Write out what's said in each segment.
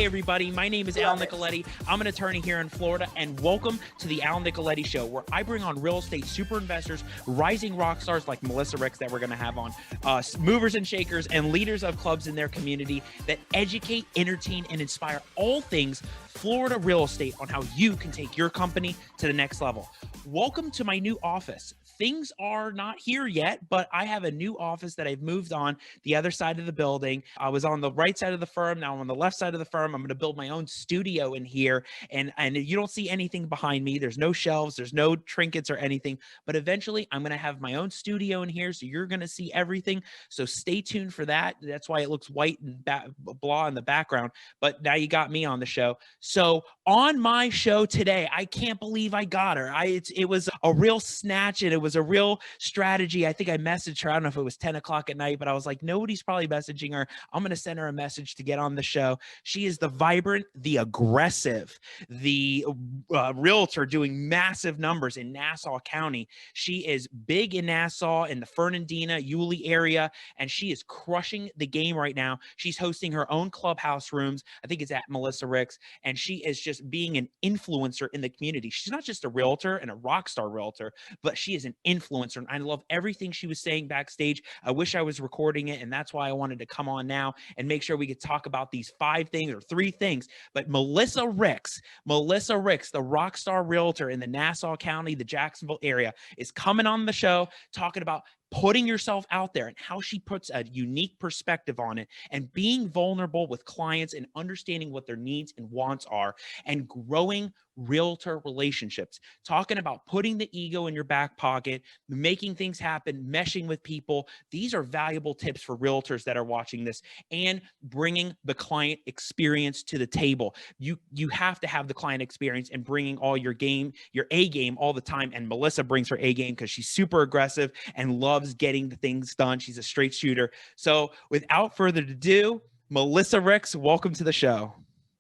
everybody, my name is Al Nicoletti. I'm an attorney here in Florida, and welcome to the Al Nicoletti Show, where I bring on real estate super investors, rising rock stars like Melissa Ricks that we're going to have on, movers and shakers, and leaders of clubs in their community that educate, entertain, and inspire all things Florida real estate on how you can take your company to the next level. Welcome to my new office. Things are not here yet, but I have a new office that I've moved on the other side of the building. I was on the right side of the firm. Now I'm on the left side of the firm. I'm going to build my own studio in here. And you don't see anything behind me. There's no shelves. There's no trinkets or anything. But eventually I'm going to have my own studio in here. So you're going to see everything. So stay tuned for that. That's why it looks white and blah in the background. But now you got me on the show. So on my show today, I can't believe I got her. It was a real snatch, and it was a real strategy. I think I messaged her. I don't know if it was 10 o'clock at night, but I was like, nobody's probably messaging her. I'm going to send her a message to get on the show. She is the vibrant, the aggressive, the realtor doing massive numbers in Nassau County. She is big in Nassau, in the Fernandina, Yulee area, and she is crushing the game right now. She's hosting her own clubhouse rooms. I think it's at Melissa Ricks, and she is just being an influencer in the community. She's not just a realtor and a rock star realtor, but she is an influencer. And I love everything she was saying backstage. I wish I was recording it, and that's why I wanted to come on now and make sure we could talk about these 5 things or 3 things. But Melissa Ricks, the rock star realtor in the Nassau County, the Jacksonville area, is coming on the show talking about putting yourself out there and how she puts a unique perspective on it, and being vulnerable with clients and understanding what their needs and wants are, and growing realtor relationships, talking about putting the ego in your back pocket, making things happen, meshing with people. These are valuable tips for realtors that are watching this, and bringing the client experience to the table. You have to have the client experience and bringing all your A game all the time. And Melissa brings her A game because she's super aggressive and loves getting the things done. She's a straight shooter. So without further ado, Melissa Ricks, welcome to the show.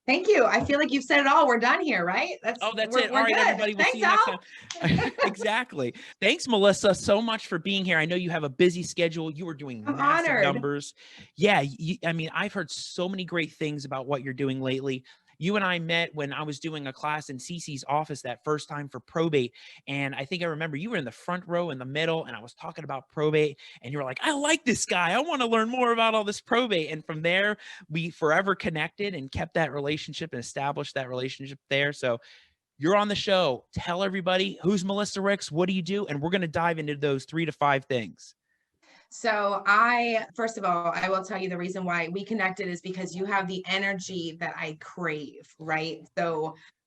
Thank you. I feel like you've said it all. We're done here, right? That's it. All right, good. Everybody. We'll see you next time. Exactly. Thanks, Melissa, so much for being here. I know you have a busy schedule. You are doing massive numbers. Yeah. I mean, I've heard so many great things about what you're doing lately. You and I met when I was doing a class in Cece's office that first time for probate. And I think I remember you were in the front row in the middle, and I was talking about probate, and you were like, I like this guy. I want to learn more about all this probate. And from there, we forever connected and kept that relationship and established that relationship there. So you're on the show. Tell everybody, who's Melissa Ricks? What do you do? And we're going to dive into those 3 to 5 things. So first of all, I will tell you the reason why we connected is because you have the energy that I crave, right?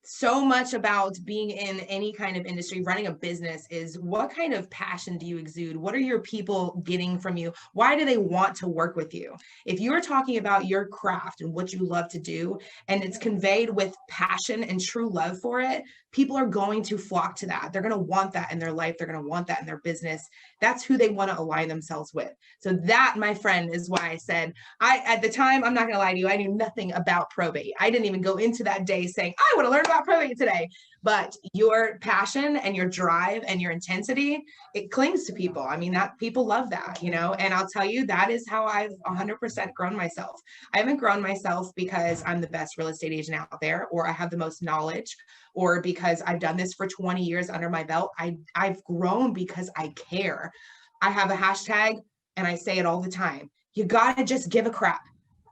So much about being in any kind of industry, running a business, is what kind of passion do you exude? What are your people getting from you? Why do they want to work with you? If you're talking about your craft and what you love to do, and it's conveyed with passion and true love for it, people are going to flock to that. They're going to want that in their life. They're going to want that in their business. That's who they want to align themselves with. So that, my friend, is why I said, at the time, I'm not going to lie to you, I knew nothing about probate. I didn't even go into that day saying, I want to learn about probate today. But your passion and your drive and your intensity, it clings to people. I mean, that people love that, and I'll tell you, that is how I've 100% grown myself. I haven't grown myself because I'm the best real estate agent out there, or I have the most knowledge, or because I've done this for 20 years under my belt. I've grown because I care. I have a hashtag, and I say it all the time. You got to just give a crap.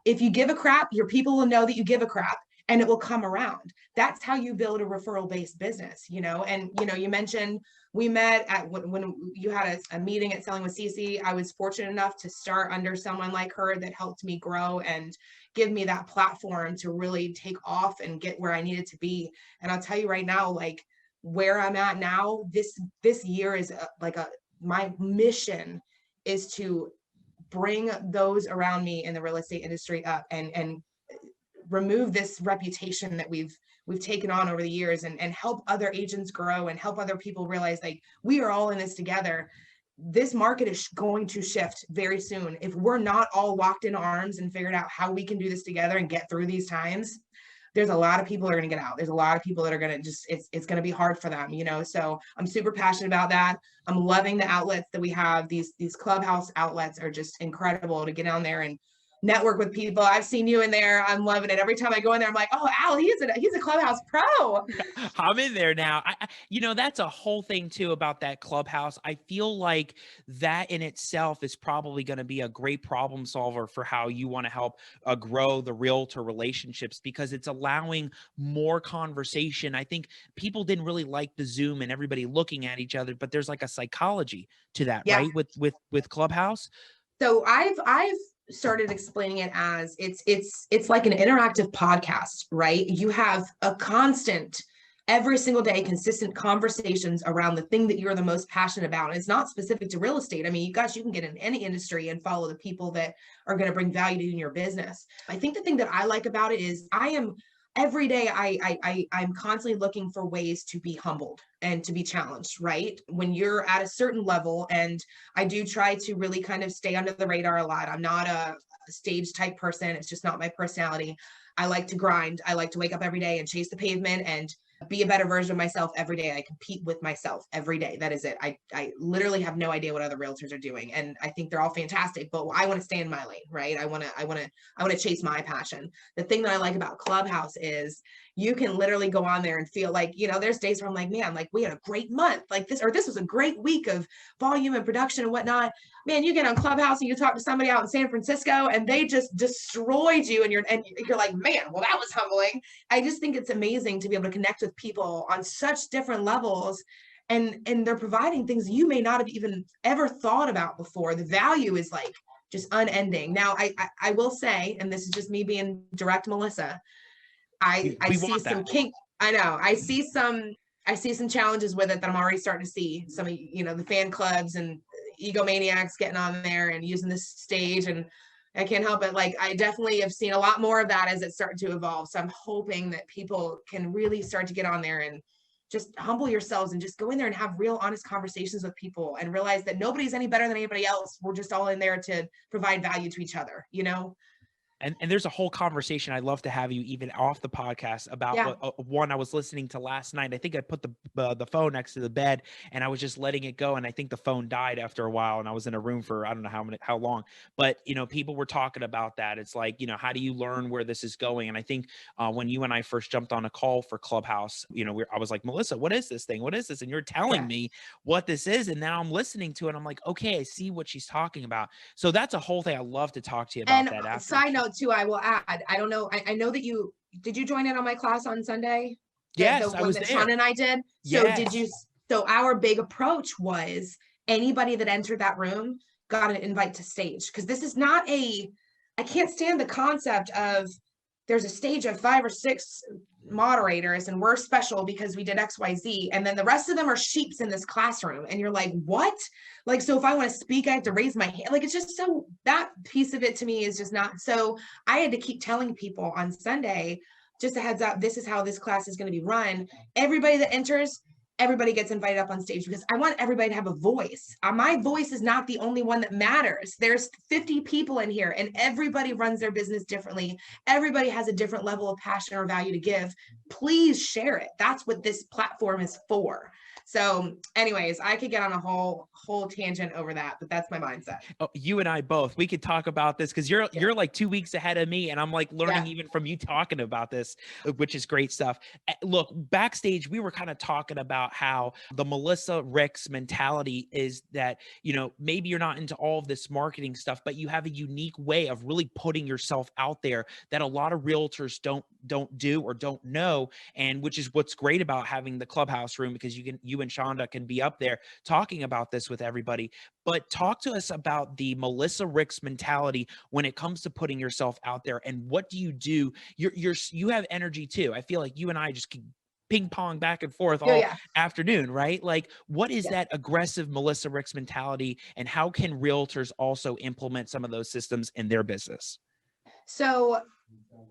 If you give a crap, your people will know that you give a crap, and it will come around. That's how you build a referral-based business, And, you mentioned we met at when you had a meeting at Selling with Cece. I was fortunate enough to start under someone like her that helped me grow and give me that platform to really take off and get where I needed to be. And I'll tell you right now, like where I'm at now, this year is my mission is to bring those around me in the real estate industry up and remove this reputation that we've taken on over the years, and help other agents grow and help other people realize, like, we are all in this together. This market is going to shift very soon. If we're not all locked in arms and figured out how we can do this together and get through these times, there's a lot of people that are going to get out. There's a lot of people that are going to just, it's going to be hard for them, So I'm super passionate about that. I'm loving the outlets that we have. These clubhouse outlets are just incredible to get down there and network with people. I've seen you in there. I'm loving it. Every time I go in there, I'm like, oh, Al, he's a Clubhouse pro. I'm in there now. That's a whole thing too about that Clubhouse. I feel like that in itself is probably going to be a great problem solver for how you want to help grow the realtor relationships, because it's allowing more conversation. I think people didn't really like the Zoom and everybody looking at each other, but there's like a psychology to that, Yeah. right? With Clubhouse. So I've started explaining it as it's like an interactive podcast, right? You have a constant, every single day, consistent conversations around the thing that you're the most passionate about. And it's not specific to real estate. I mean, you guys, you can get in any industry and follow the people that are going to bring value to you in your business. I think the thing that I like about it is every day I'm constantly looking for ways to be humbled and to be challenged, right? When you're at a certain level, and I do try to really kind of stay under the radar a lot. I'm not a stage type person. It's just not my personality. I like to grind. I like to wake up every day and chase the pavement and be a better version of myself every day. I compete with myself every day. That is it. I literally have no idea what other realtors are doing. And I think they're all fantastic, but I want to stay in my lane, right? I want to chase my passion. The thing that I like about Clubhouse is you can literally go on there and feel like, there's days where I'm like, man, like we had a great month like this, or this was a great week of volume and production and whatnot. Man, you get on Clubhouse and you talk to somebody out in San Francisco and they just destroyed you, and you're like, man, well, that was humbling. I just think it's amazing to be able to connect with people on such different levels, and they're providing things you may not have even ever thought about before. The value is like just unending. Now, I will say, and this is just me being direct, Melissa, I see some kink. I know. I see some challenges with it that I'm already starting to see. Some of the fan clubs and egomaniacs getting on there and using this stage, and I can't help it. Like, I definitely have seen a lot more of that as it's starting to evolve. So I'm hoping that people can really start to get on there and just humble yourselves and just go in there and have real honest conversations with people and realize that nobody's any better than anybody else. We're just all in there to provide value to each other, And there's a whole conversation I'd love to have you even off the podcast about one I was listening to last night. I think I put the phone next to the bed and I was just letting it go. And I think the phone died after a while, and I was in a room for, I don't know how long, but people were talking about that. It's like, how do you learn where this is going? And I think when you and I first jumped on a call for Clubhouse, I was like, Melissa, what is this thing? What is this? And you're telling me what this is. And now I'm listening to it. I'm like, okay, I see what she's talking about. So that's a whole thing. I love to talk to you about that after. Side note too, I will add, I don't know, I know that did you join in on my class on Sunday? Yes, the I was that there. Sean and I did. Yes. So our big approach was anybody that entered that room got an invite to stage, because this is not I can't stand the concept of there's a stage of 5 or 6 moderators and we're special because we did XYZ, and then the rest of them are sheeps in this classroom, and you're like, what? Like, so if I want to speak, I have to raise my hand. Like, it's just so, that piece of it to me is just not. So I had to keep telling people on Sunday, just a heads up, this is how this class is going to be run. Everybody that enters, everybody gets invited up on stage, because I want everybody to have a voice. My voice is not the only one that matters. There's 50 people in here and everybody runs their business differently. Everybody has a different level of passion or value to give. Please share it. That's what this platform is for. So anyways, I could get on a whole tangent over that, but that's my mindset. Oh, you and I both, we could talk about this, because you're like 2 weeks ahead of me, and I'm like learning even from you talking about this, which is great stuff. Look, backstage, we were kind of talking about how the Melissa Ricks mentality is that, maybe you're not into all of this marketing stuff, but you have a unique way of really putting yourself out there that a lot of realtors don't do or don't know. And which is what's great about having the Clubhouse room, because you and Shonda can be up there talking about this with everybody. But talk to us about the Melissa Ricks mentality when it comes to putting yourself out there, and what do you do? You have energy too. I feel like you and I just keep ping pong back and forth all afternoon, right? Like, what is that aggressive Melissa Ricks mentality, and how can realtors also implement some of those systems in their business? So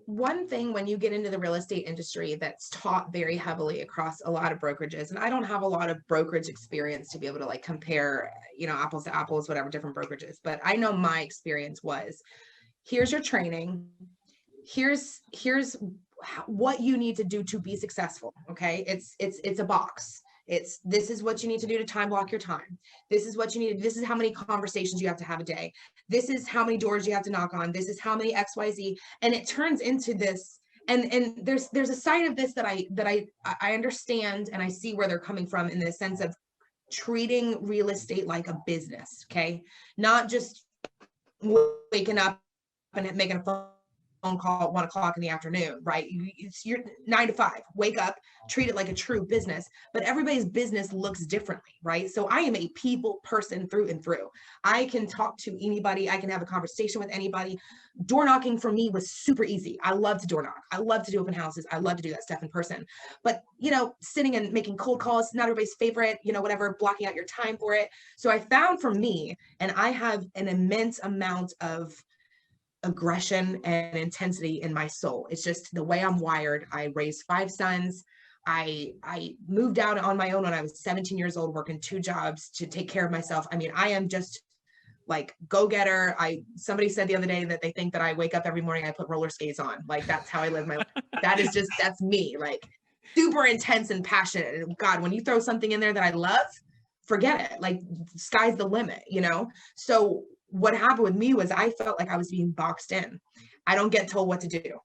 one thing when you get into the real estate industry that's taught very heavily across a lot of brokerages, and I don't have a lot of brokerage experience to be able to like compare, apples to apples, whatever, different brokerages, but I know my experience was, here's your training. Here's what you need to do to be successful. Okay. It's a box. This is what you need to do to time block your time. This is what you need. This is how many conversations you have to have a day. This is how many doors you have to knock on. This is how many XYZ. And it turns into this. And there's a side of this that I understand, and I see where they're coming from in the sense of treating real estate like a business. Okay. Not just waking up and making a phone call at 1 o'clock in the afternoon, right? It's your 9 to 5, wake up, treat it like a true business, but everybody's business looks differently, right? So I am a people person through and through. I can talk to anybody. I can have a conversation with anybody. Door knocking for me was super easy. I love to door knock. I love to do open houses. I love to do that stuff in person, but sitting and making cold calls, not everybody's favorite, whatever, blocking out your time for it. So I found for me, and I have an immense amount of aggression and intensity in my soul. It's just the way I'm wired. I raised 5 sons. I moved out on my own when I was 17 years old, working 2 jobs to take care of myself. I mean, I am just like go-getter. Somebody said the other day that they think that I wake up every morning, I put roller skates on. Like, that's how I live my life. That's me, like super intense and passionate. And God, when you throw something in there that I love, forget it. Like, sky's the limit, So what happened with me was I felt like I was being boxed in. I don't get told what to do.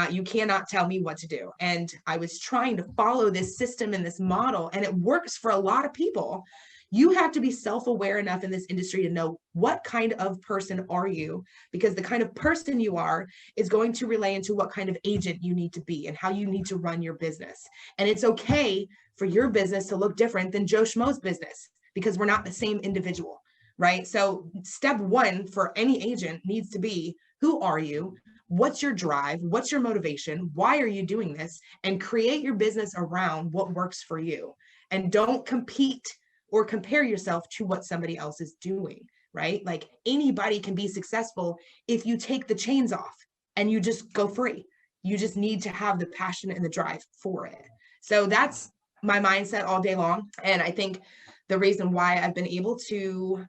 You cannot tell me what to do. And I was trying to follow this system and this model, and it works for a lot of people. You have to be self-aware enough in this industry to know what kind of person are you, because the kind of person you are is going to relay into what kind of agent you need to be and how you need to run your business. And it's okay for your business to look different than Joe Schmo's business, because we're not the same individual. Right? So step 1 for any agent needs to be, who are you? What's your drive? What's your motivation? Why are you doing this? And create your business around what works for you. And don't compete or compare yourself to what somebody else is doing, right? Like, anybody can be successful if you take the chains off and you just go free. You just need to have the passion and the drive for it. So that's my mindset all day long. And I think the reason why I've been able to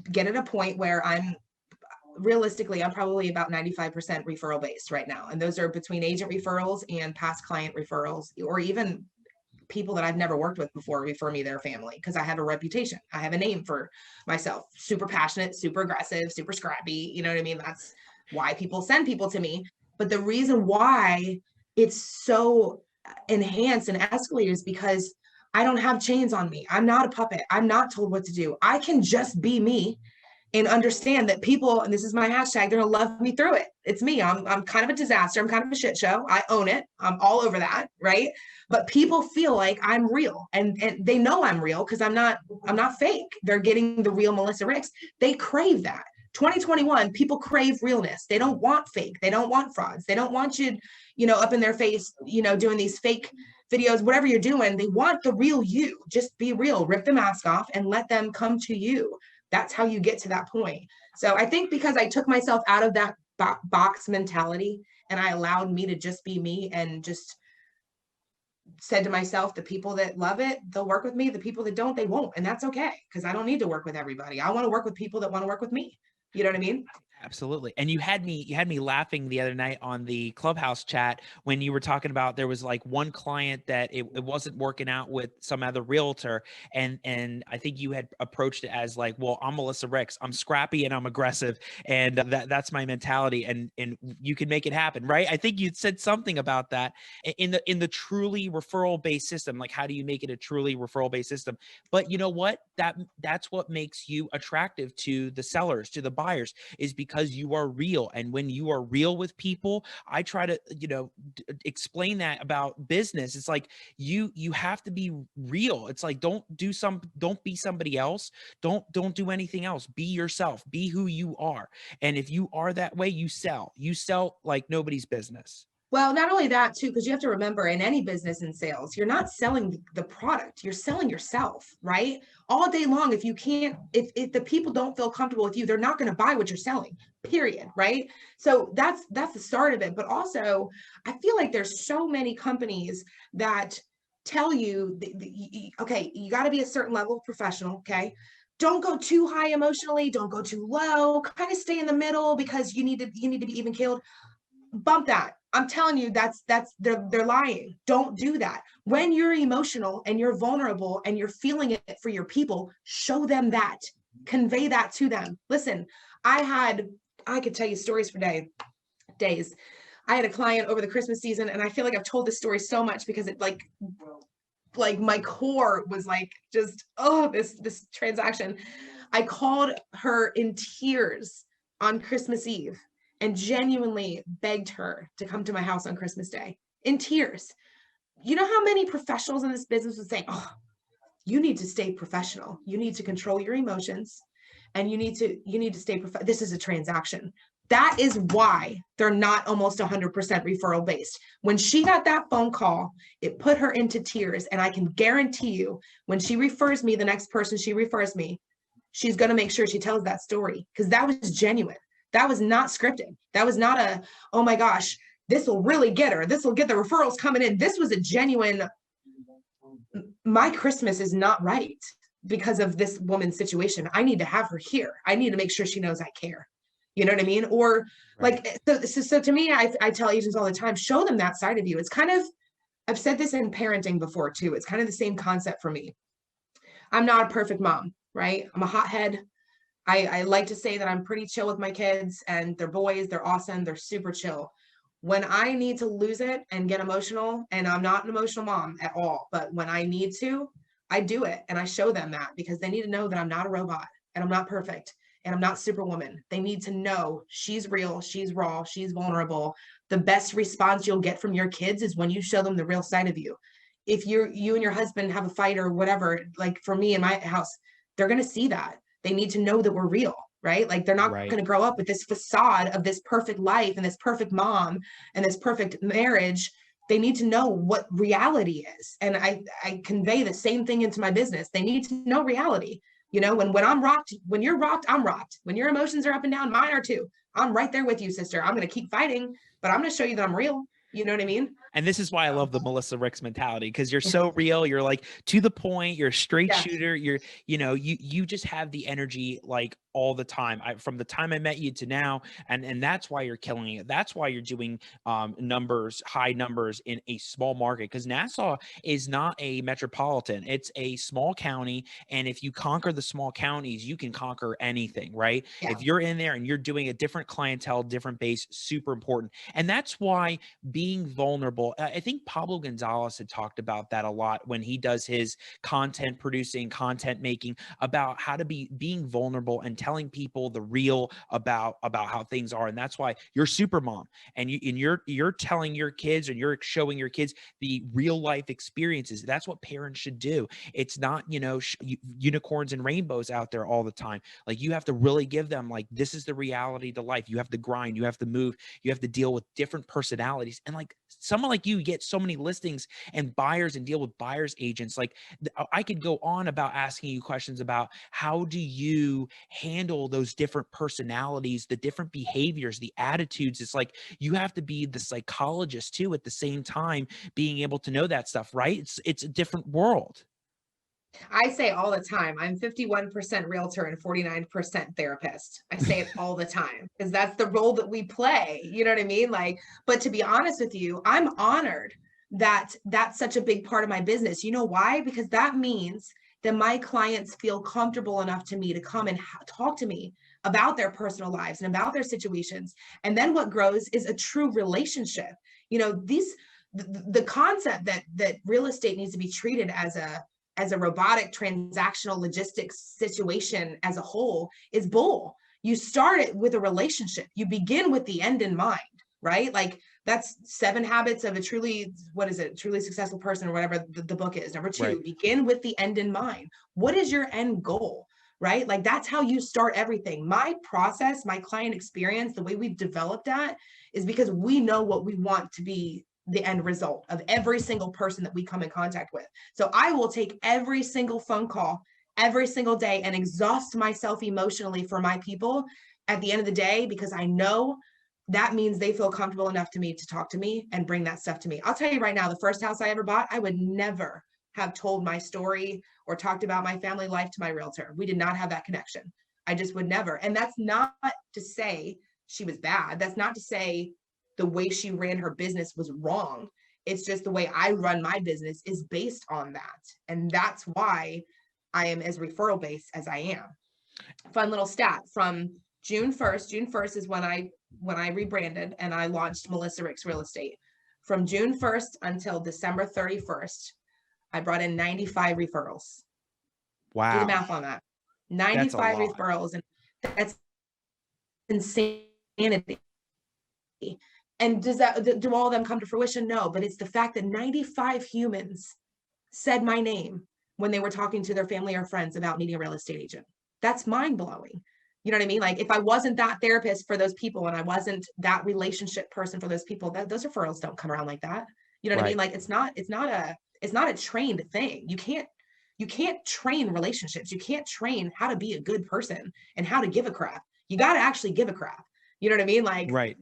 get at a point where I'm probably about 95% referral based right now. And those are between agent referrals and past client referrals, or even people that I've never worked with before refer me their family, because I have a reputation. I have a name for myself. Super passionate, super aggressive, super scrappy. You know what I mean? That's why people send people to me. But the reason why it's so enhanced and escalated is because I don't have chains on me. I'm not a puppet. I'm not told what to do. I can just be me and understand that people, and this is my hashtag, they're gonna love me through it. It's me. I'm kind of a disaster. I'm kind of a shit show. I own it. I'm all over that, right? But people feel like I'm real, and they know I'm real because I'm not fake. They're getting the real Melissa Ricks. They crave that. 2021, people crave realness. They don't want fake. They don't want frauds. They don't want you, up in their face, doing these fake videos, whatever you're doing. They want the real you. Just be real, rip the mask off and let them come to you. That's how you get to that point. So I think because I took myself out of that box mentality and I allowed me to just be me, and just said to myself, the people that love it, they'll work with me. The people that don't, they won't. And that's okay, because I don't need to work with everybody. I want to work with people that want to work with me. You know what I mean? Absolutely. And you had me laughing the other night on the Clubhouse chat when you were talking about there was like one client that it wasn't working out with some other realtor. And I think you had approached it as like, well, I'm Melissa Ricks. I'm scrappy and I'm aggressive. And that's my mentality. And you can make it happen, right? I think you said something about that in the truly referral based system. Like, how do you make it a truly referral based system? But you know what? That's what makes you attractive to the sellers, to the buyers, is because you are real. And when you are real with people, I try to, explain that about business. It's like, you have to be real. It's like, don't be somebody else. Don't do anything else. Be yourself, be who you are. And if you are that way, you sell like nobody's business. Well, not only that too, because you have to remember, in any business in sales, you're not selling the product, you're selling yourself, right? All day long. If the people don't feel comfortable with you, they're not going to buy what you're selling, period. Right? So that's the start of it. But also, I feel like there's so many companies that tell you, okay, you got to be a certain level of professional. Okay. Don't go too high emotionally. Don't go too low. Kind of stay in the middle, because you need to be even keeled. Bump that. I'm telling you, they're lying. Don't do that. When you're emotional and you're vulnerable and you're feeling it for your people, show them that, convey that to them. Listen, I could tell you stories for days. I had a client over the Christmas season, and I feel like I've told this story so much because it like my core was like just, oh, this transaction. I called her in tears on Christmas Eve and genuinely begged her to come to my house on Christmas Day in tears. You know how many professionals in this business would say, oh, you need to stay professional. You need to control your emotions, and you need to stay this is a transaction. That is why they're not almost 100% referral based. When she got that phone call, it put her into tears. And I can guarantee you, when she refers me, the next person she refers me, she's going to make sure she tells that story, because that was genuine. That was not scripted. That was not a, oh my gosh, this will really get her. This will get the referrals coming in. This was a genuine, my Christmas is not right because of this woman's situation. I need to have her here. I need to make sure she knows I care. You know what I mean? Or Right. like, so to me, I tell agents all the time, show them that side of you. It's kind of, I've said this in parenting before too. It's kind of the same concept for me. I'm not a perfect mom, right? I'm a hothead. I like to say that I'm pretty chill with my kids, and they're boys. They're awesome. They're super chill. When I need to lose it and get emotional, and I'm not an emotional mom at all, but when I need to, I do it. And I show them that, because they need to know that I'm not a robot and I'm not perfect and I'm not superwoman. They need to know she's real, she's raw, she's vulnerable. The best response you'll get from your kids is when you show them the real side of you. If you and your husband have a fight or whatever, like for me in my house, they're going to see that. They need to know that we're real, right? Like they're not Right. going to grow up with this facade of this perfect life and this perfect mom and this perfect marriage. They need to know what reality is. And I convey the same thing into my business. They need to know reality. You know, when I'm rocked, when you're rocked, I'm rocked. When your emotions are up and down, mine are too. I'm right there with you, sister. I'm going to keep fighting, but I'm going to show you that I'm real. You know what I mean? And this is why I So, love the Melissa Ricks mentality, because you're so real. You're like to the point. You're a straight yes. shooter. You just have the energy like all the time. From the time I met you to now, and that's why you're killing it. That's why you're doing high numbers in a small market, because Nassau is not a metropolitan. It's a small county, and if you conquer the small counties, you can conquer anything, right? Yeah. If you're in there and you're doing a different clientele, different base, super important. And that's why being vulnerable. I think Pablo Gonzalez had talked about that a lot when he does his content producing, content making, about how to being vulnerable and telling people the real about how things are. And that's why you're super mom, and you're telling your kids, and you're showing your kids the real life experiences. That's what parents should do. It's not, unicorns and rainbows out there all the time. Like, you have to really give them, like, this is the reality to life. You have to grind, you have to move, you have to deal with different personalities. And like someone like you get so many listings and buyers and deal with buyers agents. Like, I could go on about asking you questions about how do you handle those different personalities, the different behaviors, the attitudes. It's like you have to be the psychologist too at the same time, being able to know that stuff, right? It's a different world. I say all the time, I'm 51% realtor and 49% therapist. I say it all the time because that's the role that we play. You know what I mean? Like, but to be honest with you, I'm honored that that's such a big part of my business. You know why? Because that means that my clients feel comfortable enough to me to come and talk to me about their personal lives and about their situations. And then what grows is a true relationship. You know, the concept that real estate needs to be treated as a robotic transactional logistics situation as a whole is bull. You start it with a relationship. You begin with the end in mind, right? Like that's 7 habits of a truly, what is it? Truly successful person, or whatever the book is. Number 2, Right. begin with the end in mind. What is your end goal? Right? Like that's how you start everything. My process, my client experience, the way we've developed that is because we know what we want to be the end result of every single person that we come in contact with. So I will take every single phone call every single day and exhaust myself emotionally for my people at the end of the day, because I know that means they feel comfortable enough to me to talk to me and bring that stuff to me. I'll tell you right now, the first house I ever bought, I would never have told my story or talked about my family life to my realtor. We did not have that connection. I just would never. And that's not to say she was bad. That's not to say the way she ran her business was wrong. It's just the way I run my business is based on that. And that's why I am as referral based as I am. Fun little stat from June 1st is when I rebranded and I launched Melissa Ricks Real Estate. From June 1st until December 31st, I brought in 95 referrals. Do the Wow. math on that. That's a 95 lot. referrals, and that's insanity. And do all of them come to fruition? No, but it's the fact that 95 humans said my name when they were talking to their family or friends about needing a real estate agent. That's mind blowing. You know what I mean? Like if I wasn't that therapist for those people and I wasn't that relationship person for those people, those referrals don't come around like that. You know what I mean? Like it's not a trained thing. You can't train relationships. You can't train how to be a good person and how to give a crap. You got to actually give a crap. You know what I mean? Like, Right.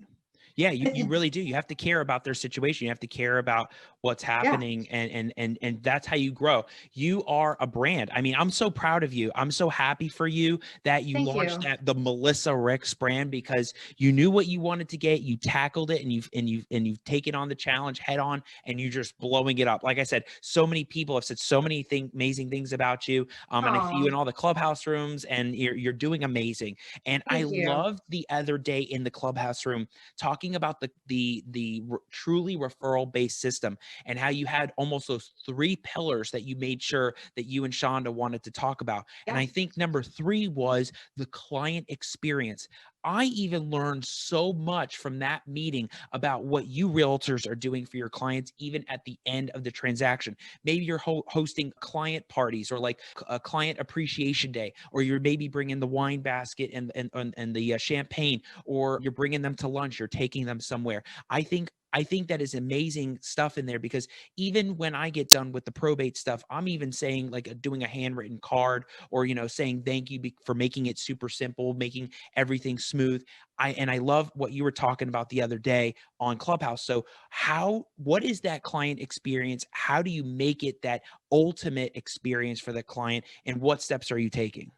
Yeah, you really do. You have to care about their situation. You have to care about what's yeah, happening, and that's how you grow. You are a brand. I mean, I'm so proud of you. I'm so happy for you that you thank launched you. the Melissa Ricks brand, because you knew what you wanted to get. You tackled it, and you've taken on the challenge head on, and you're just blowing it up. Like I said, so many people have said so many amazing things about you. And I see you Aw, in all the clubhouse rooms, and you're doing amazing. And I thank you. loved the other day in the clubhouse room talking about the truly referral based system, and how you had almost those three pillars that you made sure that you and Shonda wanted to talk about. And Yeah. I think number three was the client experience. I even learned so much from that meeting about what you realtors are doing for your clients, even at the end of the transaction. Maybe you're hosting client parties, or like a client appreciation day, or you're maybe bringing the wine basket and the champagne, or you're bringing them to lunch, you're taking them somewhere. I think that is amazing stuff in there, because even when I get done with the probate stuff, I'm even saying like doing a handwritten card, or saying thank you for making it super simple, making everything smooth. I love what you were talking about the other day on Clubhouse. So what is that client experience? How do you make it that ultimate experience for the client, and what steps are you taking?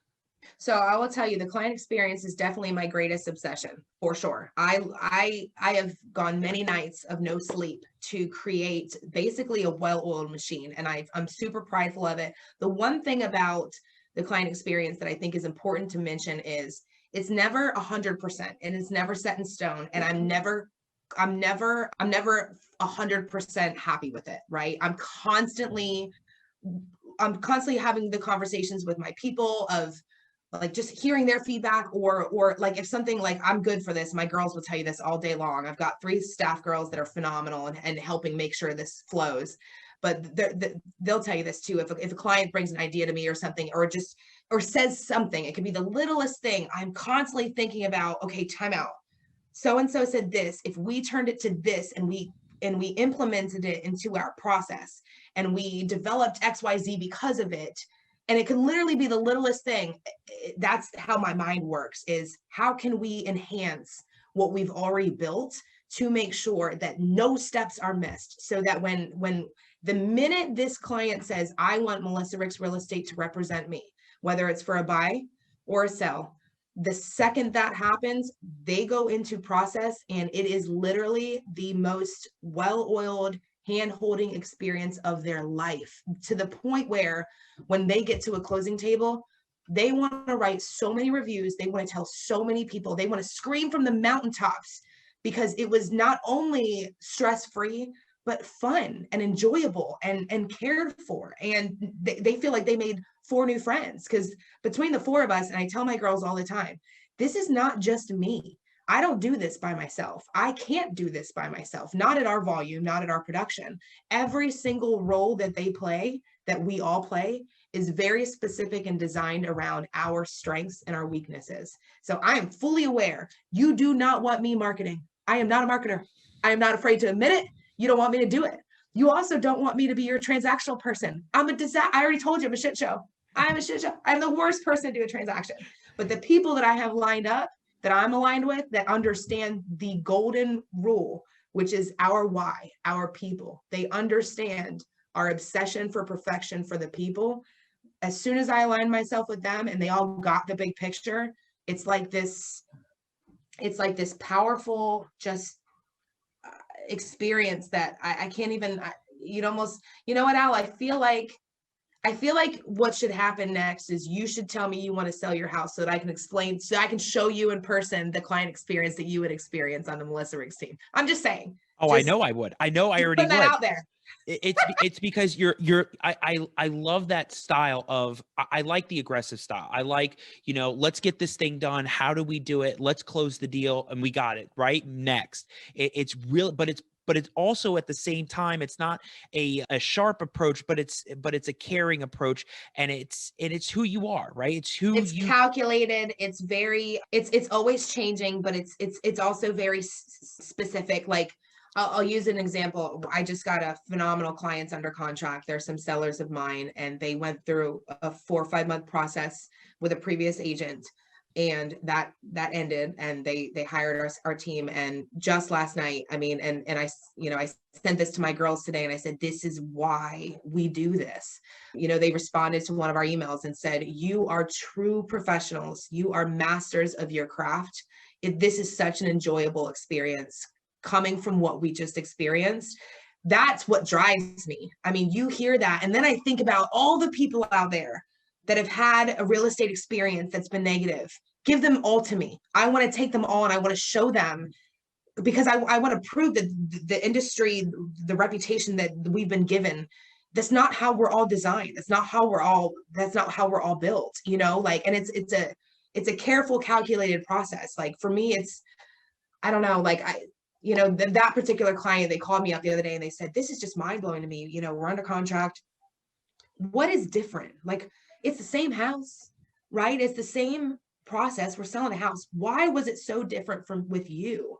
So I will tell you, the client experience is definitely my greatest obsession, for sure. I have gone many nights of no sleep to create basically a well-oiled machine, and I'm super prideful of it. The one thing about the client experience that I think is important to mention is it's never 100%, and it's never set in stone. And I'm never 100% happy with it, right? I'm constantly having the conversations with my people of like just hearing their feedback, or like if something, like I'm good for this, my girls will tell you this all day long. I've got 3 staff girls that are phenomenal and helping make sure this flows. But they'll tell you this too. If a client brings an idea to me or something, or says something, it could be the littlest thing. I'm constantly thinking about, okay, time out. So and so said this. If we turned it to this, and we implemented it into our process, and we developed XYZ because of it, and it can literally be the littlest thing. That's how my mind works, is how can we enhance what we've already built to make sure that no steps are missed, so that when the minute this client says, I want Melissa Ricks Real Estate to represent me, whether it's for a buy or a sell, the second that happens, they go into process, and it is literally the most well-oiled hand-holding experience of their life, to the point where when they get to a closing table, they want to write so many reviews, they want to tell so many people, they want to scream from the mountaintops, because it was not only stress-free, but fun and enjoyable and cared for. And they feel like they made 4 new friends, because between the 4 of us, and I tell my girls all the time, this is not just me. I don't do this by myself. I can't do this by myself, not at our volume, not at our production. Every single role that they play, that we all play, is very specific and designed around our strengths and our weaknesses. So I am fully aware you do not want me marketing. I am not a marketer. I am not afraid to admit it. You don't want me to do it. You also don't want me to be your transactional person. I'm a disaster. I already told you I'm a shit show. I'm a shit show. I'm the worst person to do a transaction. But the people that I have lined up, that I'm aligned with, that understand the golden rule, which is our why, our people. They understand our obsession for perfection for the people. As soon as I align myself with them and they all got the big picture, it's like this powerful, just experience that I can't even, you'd almost, you know what, Al, I feel like what should happen next is you should tell me you want to sell your house so that I can explain, so I can show you in person the client experience that you would experience on the Melissa Riggs team. I'm just saying. Oh, I know I would. I know I already Put that would. out there. It's because I love that style of, I like the aggressive style. I like, let's get this thing done. How do we do it? Let's close the deal and we got it right next. It's real, but it's also at the same time, it's not a sharp approach, but it's a caring approach, and it's who you are, right? It's who It's you calculated. It's very, it's always changing, but it's also very specific. Like I'll use an example. I just got a phenomenal clients under contract. There's some sellers of mine, and they went through a 4 or 5 month process with a previous agent, and that ended, and they hired our team. And just last night, I mean, and I sent this to my girls today, and I said, this is why we do this. They responded to one of our emails and said, you are true professionals. You are masters of your craft. This is such an enjoyable experience coming from what we just experienced. That's what drives me. I mean, you hear that, and then I think about all the people out there that have had a real estate experience that's been negative. Give them all to me. I want to take them all, and I want to show them, because I want to prove that the industry, the reputation that we've been given, that's not how we're all designed. That's not how we're all built, like, and it's a careful, calculated process. Like for me, it's, I don't know, like that particular client, they called me up the other day and they said, this is just mind blowing to me. We're under contract. What is different? Like, it's the same house, right? It's the same process. We're selling a house. Why was it so different from with you?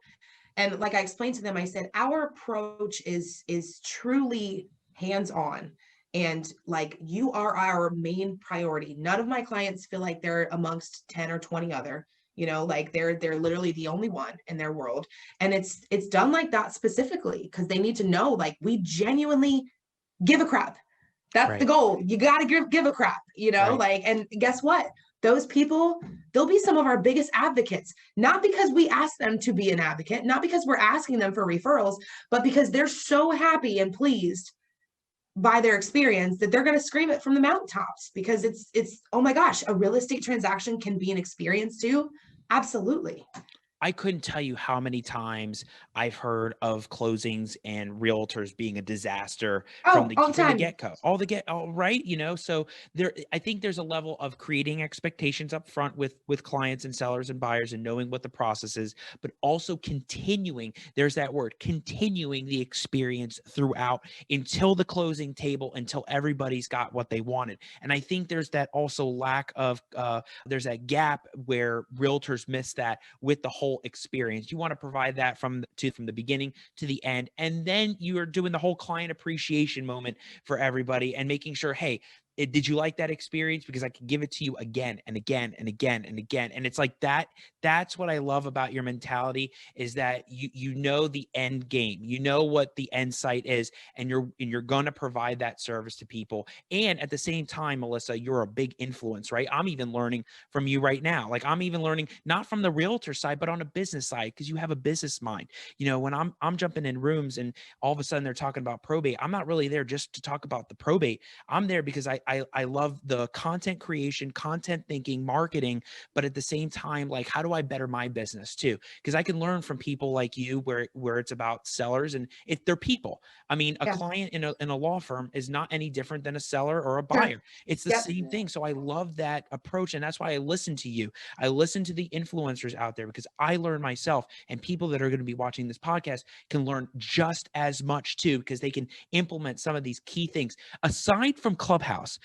And like I explained to them, I said, our approach is truly hands-on. And like, you are our main priority. None of my clients feel like they're amongst 10 or 20 other, like they're literally the only one in their world. And it's done like that specifically because they need to know, like, we genuinely give a crap. That's the goal. You got to give a crap, like, and guess what? Those people, they'll be some of our biggest advocates, not because we ask them to be an advocate, not because we're asking them for referrals, but because they're so happy and pleased by their experience that they're going to scream it from the mountaintops, because it's, oh my gosh, a real estate transaction can be an experience too. Absolutely. I couldn't tell you how many times I've heard of closings and realtors being a disaster from the get-go. Right. So I think there's a level of creating expectations up front with clients and sellers and buyers and knowing what the process is, but also continuing, there's that word, continuing the experience throughout until the closing table, until everybody's got what they wanted. And I think there's that also lack of, there's that gap where realtors miss that with the whole experience. You want to provide that from the beginning to the end, and then you are doing the whole client appreciation moment for everybody and making sure, hey, did you like that experience? Because I can give it to you again and again and again and again. And it's like that. That's what I love about your mentality, is that you know the end game, you know what the end sight is, and you're going to provide that service to people. And at the same time, Melissa, you're a big influence, right? I'm even learning from you right now. Like, I'm even learning not from the realtor side, but on a business side, because you have a business mind. When I'm jumping in rooms and all of a sudden they're talking about probate, I'm not really there just to talk about the probate. I'm there because I love the content creation, content thinking, marketing, but at the same time, like, how do I better my business too? Because I can learn from people like you, where it's about sellers and they're people. I mean, a client in a law firm is not any different than a seller or a buyer. It's the same thing. So I love that approach, and that's why I listen to you. I listen to the influencers out there because I learn myself, and people that are going to be watching this podcast can learn just as much too, because they can implement some of these key things. Aside from Clubhouse,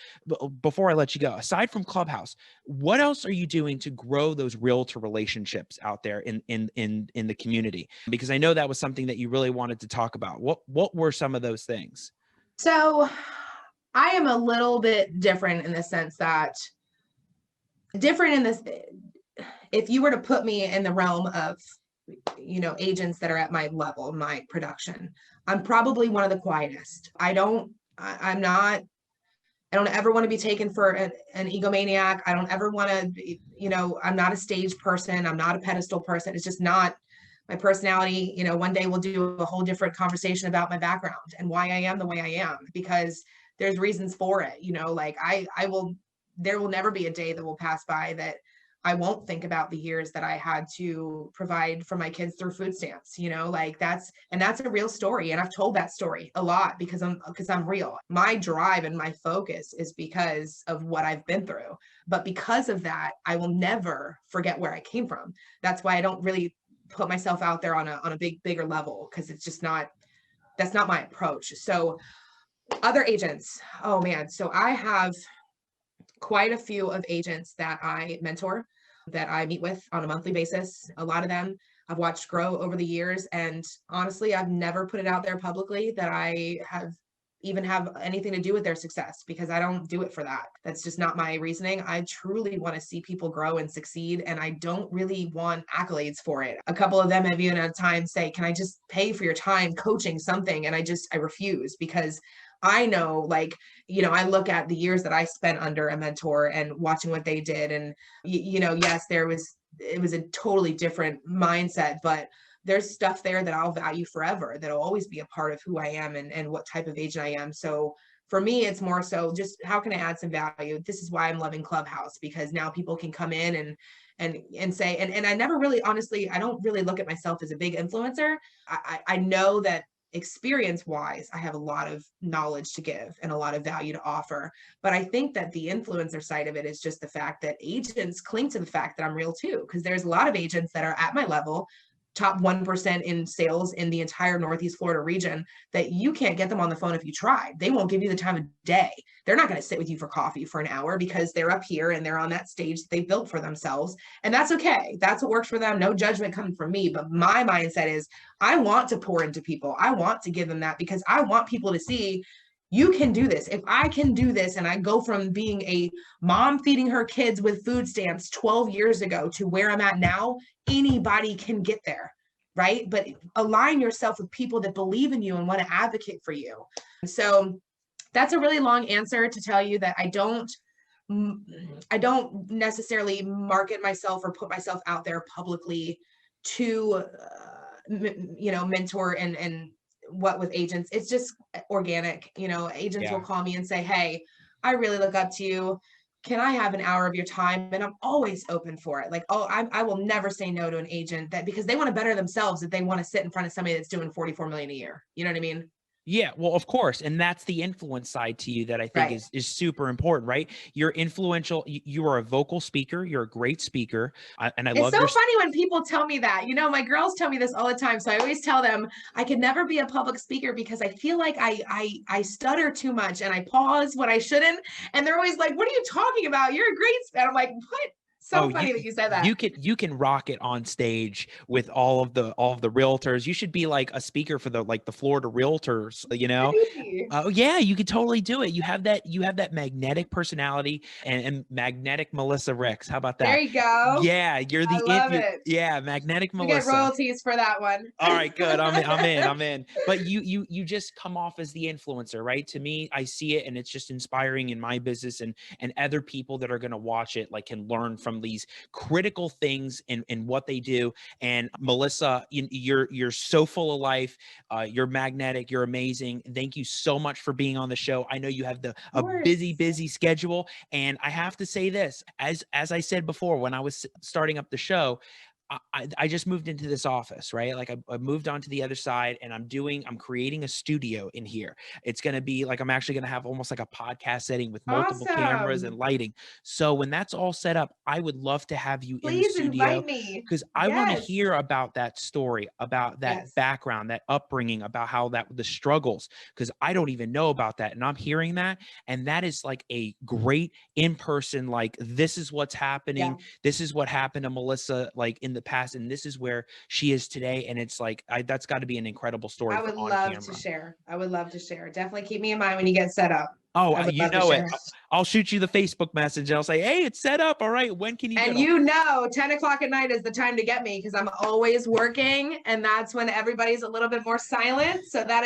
before I let you go, aside from Clubhouse, what else are you doing to grow those realtor relationships out there in the community? Because I know that was something that you really wanted to talk about. What were some of those things? So I am a little bit different in the sense that, if you were to put me in the realm of, agents that are at my level, my production, I'm probably one of the quietest. I don't ever want to be taken for an egomaniac. I don't ever want to, I'm not a stage person. I'm not a pedestal person. It's just not my personality. You know, one day we'll do a whole different conversation about my background and why I am the way I am, because there's reasons for it. You know, like there will never be a day that will pass by that I won't think about the years that I had to provide for my kids through food stamps, you know, like that's a real story. And I've told that story a lot because I'm real. My drive and my focus is because of what I've been through. But because of that, I will never forget where I came from. That's why I don't really put myself out there on a bigger level, because it's just not, that's not my approach. So other agents, oh man. So I have quite a few of agents that I mentor, that I meet with on a monthly basis. A lot of them I've watched grow over the years. And honestly, I've never put it out there publicly that I have anything to do with their success, because I don't do it for that. That's just not my reasoning. I truly want to see people grow and succeed, and I don't really want accolades for it. A couple of them have even at times say, can I just pay for your time coaching something? And I refuse, because I know, like, you know, I look at the years that I spent under a mentor and watching what they did. And, you know, yes, it was a totally different mindset, but there's stuff there that I'll value forever, that'll always be a part of who I am and what type of agent I am. So for me, it's more so just how can I add some value? This is why I'm loving Clubhouse, because now people can come in and say, and I never really, honestly, I don't really look at myself as a big influencer. I know that experience wise, I have a lot of knowledge to give and a lot of value to offer. But I think that the influencer side of it is just the fact that agents cling to the fact that I'm real too, because there's a lot of agents that are at my level, top 1% in sales in the entire Northeast Florida region, that you can't get them on the phone if you tried. They won't give you the time of day. They're not going to sit with you for coffee for an hour, because they're up here and they're on that stage that they built for themselves. And that's okay. That's what works for them. No judgment coming from me. But my mindset is I want to pour into people. I want to give them that, because I want people to see you can do this. If I can do this, and I go from being a mom feeding her kids with food stamps 12 years ago to where I'm at now, anybody can get there, right? But align yourself with people that believe in you and want to advocate for you. So that's a really long answer to tell you that I don't necessarily market myself or put myself out there publicly to, you know, mentor and what with agents. It's just organic. You know, agents will call me and say, hey, I really look up to you. Can I have an hour of your time? And I'm always open for it. Like, oh, I will never say no to an agent, that because they want to better themselves, that they want to sit in front of somebody that's doing 44 million a year. You know what I mean? Yeah, well, of course. And that's the influence side to you that I think Right. is super important, right? You're influential. You are a vocal speaker. You're a great speaker. And I It's love so your, funny when people tell me that. You know, my girls tell me this all the time. So I always tell them I could never be a public speaker, because I feel like I stutter too much and I pause when I shouldn't. And they're always like, what are you talking about? You're a great speaker. I'm like, what? So oh, funny that you said that. you can rock it on stage with all of the realtors. You should be like a speaker for the Florida realtors, you know? Maybe. Oh yeah, you could totally do it. You have that magnetic personality and magnetic Melissa Ricks. How about There that? you go. Yeah, you're I love it. yeah, magnetic You get Melissa. royalties for that one. All right, good. I'm in. But you just come off as the influencer, right? To me, I see it and it's just inspiring in my business, and other people that are going to watch it like can learn from these critical things in what they do. And Melissa, you're so full of life. You're magnetic. You're amazing. Thank you so much for being on the show. I know you have a busy schedule, and I have to say this, as I said before when I was starting up the show, I just moved into this office, right? Like I moved on to the other side, and I'm creating a studio in here. It's going to be like, I'm actually going to have almost like a podcast setting with multiple cameras and Awesome. lighting. So when that's all set up, I would love to have you in the Please studio, invite me. because I want to Yes. hear about that story, about that Yes. background, that upbringing, about how the struggles, because I don't even know about that. And I'm hearing that. And that is like a great in-person, like, this is what's happening. Yeah. This is what happened to Melissa, like in the past, and this is where she is today. And it's like, that's got to be an incredible story I for would on love to camera. share. I would love to share. Definitely keep me in mind when you get set up. Oh, I would you love to know it. share. I'll shoot you the Facebook message and I'll say, hey, it's set up. All right. When can you And go? 10 o'clock at night is the time to get me because I'm always working, and that's when everybody's a little bit more silent. So that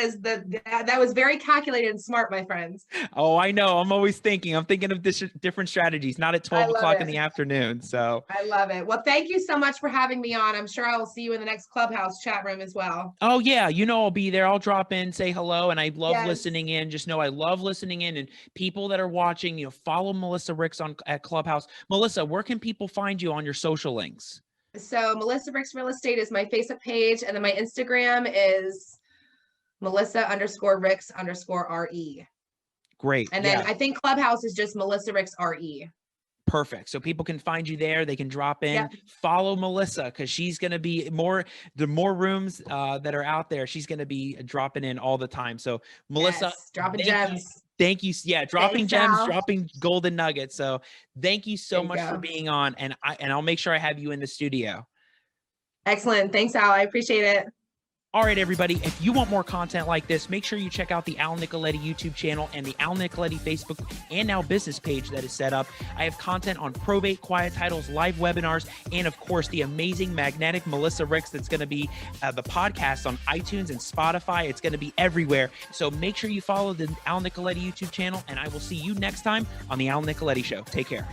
was very calculated and smart, my friends. Oh, I know. I'm thinking of different strategies, not at 12 love o'clock in it. the afternoon. So, I love it. Well, thank you so much for having me on. I'm sure I will see you in the next Clubhouse chat room as well. oh yeah, I'll be there. I'll drop in, say hello. And I love Yes. listening in. Just know I love listening in, and people that are watching, follow Melissa Ricks at Clubhouse. Melissa, where can people find you on your social links? So Melissa Ricks Real Estate is my Facebook page, and then my Instagram is Melissa_Ricks_RE. Great. And then Yeah. I think Clubhouse is just Melissa Ricks RE. Perfect. So people can find you there. They can drop in, Yep. follow Melissa, because she's going to be the more rooms that are out there, she's going to be dropping in all the time. So Melissa, Yes, dropping gems. Thank you. Yeah, dropping Thanks, gems, Al. dropping golden nuggets. So thank you so There you much for go. being on, and I'll make sure I have you in the studio. Excellent. Thanks, Al. I appreciate it. All right, everybody, if you want more content like this, make sure you check out the Al Nicoletti YouTube channel and the Al Nicoletti Facebook and Now Business page that is set up. I have content on probate, quiet titles, live webinars, and of course, the amazing magnetic Melissa Ricks that's going to be the podcast on iTunes and Spotify. It's going to be everywhere. So make sure you follow the Al Nicoletti YouTube channel, and I will see you next time on the Al Nicoletti Show. Take care.